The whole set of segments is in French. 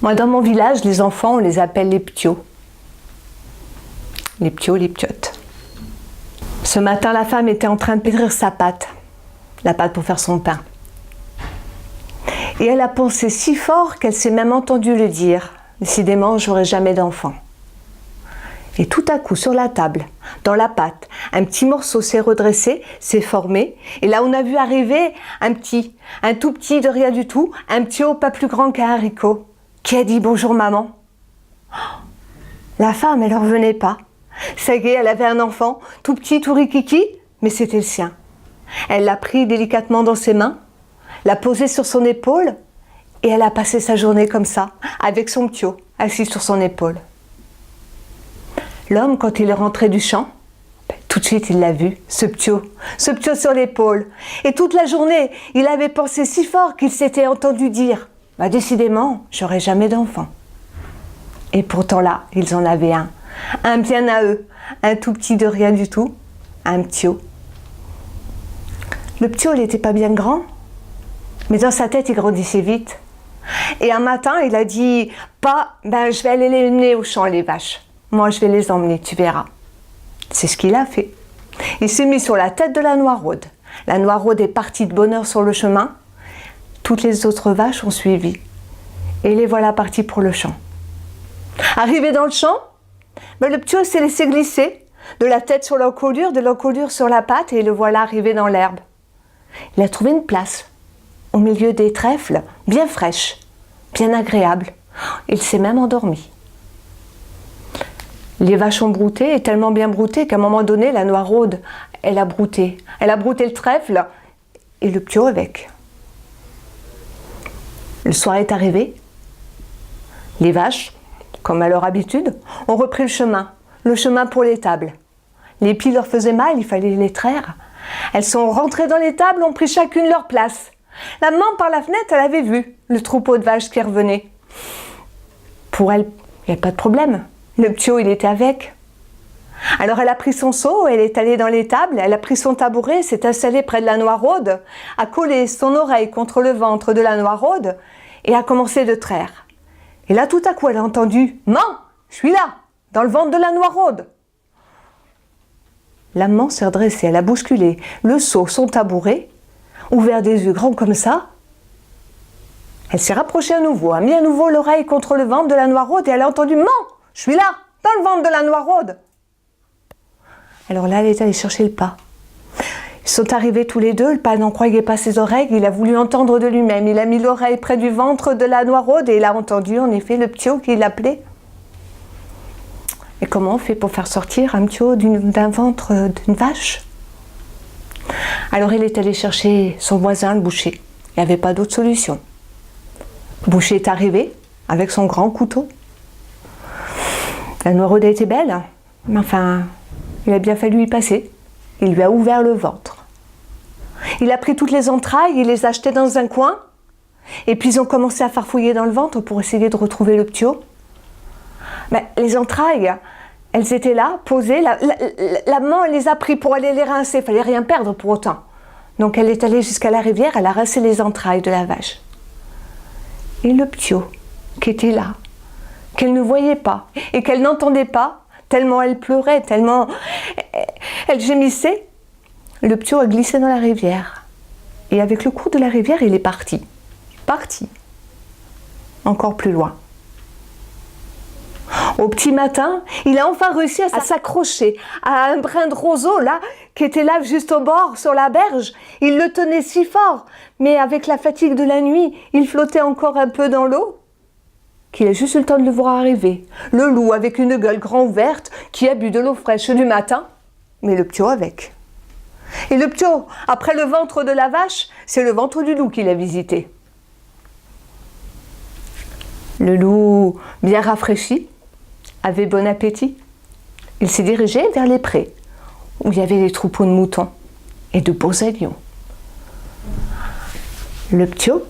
Moi, dans mon village, les enfants, on les appelle les ptios. Les ptios, les ptiotes. Ce matin, la femme était en train de pétrir sa pâte. La pâte pour faire son pain. Et elle a pensé si fort qu'elle s'est même entendue le dire. Décidément, j'aurai jamais d'enfant. Et tout à coup, sur la table, dans la pâte, un petit morceau s'est redressé, s'est formé. Et là, on a vu arriver un tout petit de rien du tout, un ptio pas plus grand qu'un haricot, qui a dit « Bonjour maman ». La femme, elle ne revenait pas. Ça y est, elle avait un enfant, tout petit, tout rikiki, mais c'était le sien. Elle l'a pris délicatement dans ses mains, l'a posé sur son épaule, et elle a passé sa journée comme ça, avec son ptio, assis sur son épaule. L'homme, quand il est rentré du champ, tout de suite il l'a vu, ce ptio sur l'épaule. Et toute la journée, il avait pensé si fort qu'il s'était entendu dire « Décidément, j'aurai jamais d'enfant ». Et pourtant là, ils en avaient un bien à eux, un tout petit de rien du tout, un ptio. Le ptio, il n'était pas bien grand, mais dans sa tête, il grandissait vite. Et un matin, il a dit « je vais aller les mener au champ, les vaches. Moi, je vais les emmener, tu verras. » C'est ce qu'il a fait. Il s'est mis sur la tête de la noiraude. La noiraude est partie de bonne heure sur le chemin. Toutes les autres vaches ont suivi. Et les voilà partis pour le champ. Arrivé dans le champ, le ptio s'est laissé glisser, de la tête sur l'encolure, de l'encolure sur la patte, et le voilà arrivé dans l'herbe. Il a trouvé une place, au milieu des trèfles, bien fraîche, bien agréable. Il s'est même endormi. Les vaches ont brouté, et tellement bien brouté qu'à un moment donné, la noiraude, elle a brouté. Elle a brouté le trèfle, et le ptio avec. Le soir est arrivé. Les vaches, comme à leur habitude, ont repris le chemin pour l'étable. Les pieds leur faisaient mal, il fallait les traire. Elles sont rentrées dans l'étable, ont pris chacune leur place. La maman, par la fenêtre, elle avait vu le troupeau de vaches qui revenait. Pour elle, il n'y avait pas de problème. Le ptio, il était avec. Alors elle a pris son seau, elle est allée dans l'étable, elle a pris son tabouret, s'est installée près de la noiraude, a collé son oreille contre le ventre de la noiraude et a commencé de traire. Et là, tout à coup, elle a entendu « Maman, je suis là, dans le ventre de la noiraude !» La maman s'est redressée, elle a bousculé le seau, son tabouret, ouvert des yeux grands comme ça. Elle s'est rapprochée à nouveau, a mis à nouveau l'oreille contre le ventre de la noiraude et elle a entendu « Maman, je suis là, dans le ventre de la noiraude !» Alors là, elle est allée chercher le pas. Ils sont arrivés tous les deux, le pas n'en croyait pas ses oreilles, il a voulu entendre de lui-même. Il a mis l'oreille près du ventre de la noiraude et il a entendu en effet le ptio qui l'appelait. Et comment on fait pour faire sortir un ptio d'un ventre d'une vache? Alors il est allé chercher son voisin, le boucher. Il n'y avait pas d'autre solution. Le boucher est arrivé avec son grand couteau. La noiraude était belle, mais enfin, il a bien fallu y passer. Il lui a ouvert le ventre. Il a pris toutes les entrailles, il les a jetées dans un coin. Et puis ils ont commencé à farfouiller dans le ventre pour essayer de retrouver le ptio. Mais les entrailles, elles étaient là, posées. La maman, elle les a pris pour aller les rincer. Il ne fallait rien perdre pour autant. Donc elle est allée jusqu'à la rivière, elle a rincé les entrailles de la vache. Et le ptio, qui était là, qu'elle ne voyait pas et qu'elle n'entendait pas, tellement elle pleurait, tellement elle gémissait, le ptio a glissé dans la rivière. Et avec le cours de la rivière, il est parti. Parti. Encore plus loin. Au petit matin, il a enfin réussi à s'accrocher à un brin de roseau, là, qui était là juste au bord, sur la berge. Il le tenait si fort, mais avec la fatigue de la nuit, il flottait encore un peu dans l'eau, qu'il a juste eu le temps de le voir arriver. Le loup avec une gueule grand ouverte, qui a bu de l'eau fraîche du matin, mais le ptio avec. Et le ptio, après le ventre de la vache, c'est le ventre du loup qu'il a visité. Le loup, bien rafraîchi, avait bon appétit. Il s'est dirigé vers les prés, où il y avait des troupeaux de moutons et de beaux agneaux. Le ptio,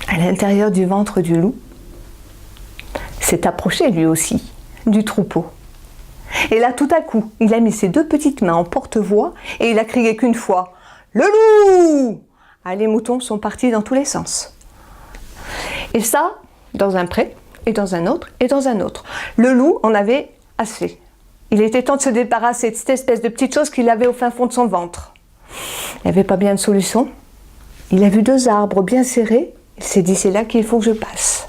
à l'intérieur du ventre du loup, s'est approché lui aussi du troupeau. Et là, tout à coup, il a mis ses deux petites mains en porte-voix et il a crié qu'une fois « Le loup !» Ah, les moutons sont partis dans tous les sens. Et ça, dans un pré, et dans un autre, et dans un autre. Le loup en avait assez. Il était temps de se débarrasser de cette espèce de petite chose qu'il avait au fin fond de son ventre. Il n'avait pas bien de solution. Il a vu 2 arbres bien serrés. Il s'est dit, c'est là qu'il faut que je passe.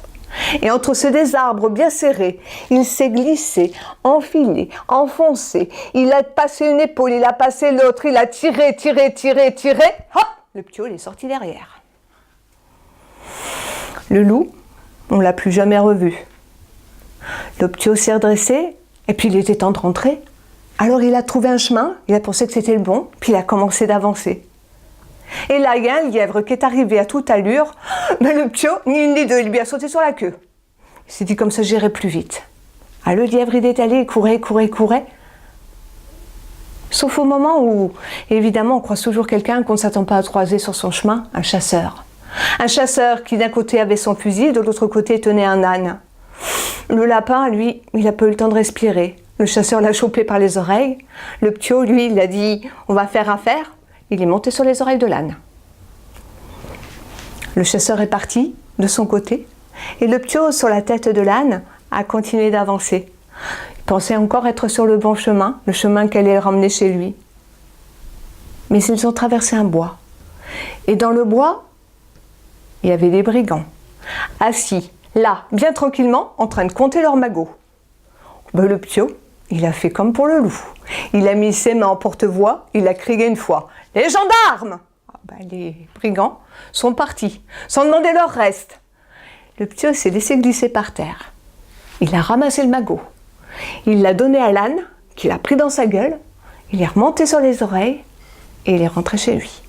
Et entre ces 2 arbres bien serrés, il s'est glissé, enfilé, enfoncé. Il a passé une épaule, il a passé l'autre, il a tiré. Hop, le ptiot, il est sorti derrière. Le loup, on ne l'a plus jamais revu. Le ptiot s'est redressé, et puis il était temps de rentrer. Alors il a trouvé un chemin, il a pensé que c'était le bon, puis il a commencé d'avancer. Et là, il y a un lièvre qui est arrivé à toute allure, mais le ptiot, ni une ni deux, il lui a sauté sur la queue. Il s'est dit comme ça, j'irai plus vite. Ah, le lièvre, il est allé, il courait. Sauf au moment où, évidemment, on croise toujours quelqu'un qu'on ne s'attend pas à croiser sur son chemin, un chasseur. Un chasseur qui d'un côté avait son fusil, de l'autre côté tenait un âne. Le lapin, lui, il n'a pas eu le temps de respirer. Le chasseur l'a chopé par les oreilles. Le ptiot, lui, il a dit « on va faire affaire ». Il est monté sur les oreilles de l'âne. Le chasseur est parti de son côté et le ptiot, sur la tête de l'âne, a continué d'avancer. Il pensait encore être sur le bon chemin, le chemin qu'elle allait le ramener chez lui. Mais ils ont traversé un bois. Et dans le bois, il y avait des brigands, assis là, bien tranquillement, en train de compter leurs magots. Ben, le ptiot, il a fait comme pour le loup. Il a mis ses mains en porte-voix, il a crié une fois « Les gendarmes !» Les brigands sont partis, sans demander leur reste. Le ptiot s'est laissé glisser par terre. Il a ramassé le magot. Il l'a donné à l'âne, qui l'a pris dans sa gueule. Il est remonté sur les oreilles et il est rentré chez lui.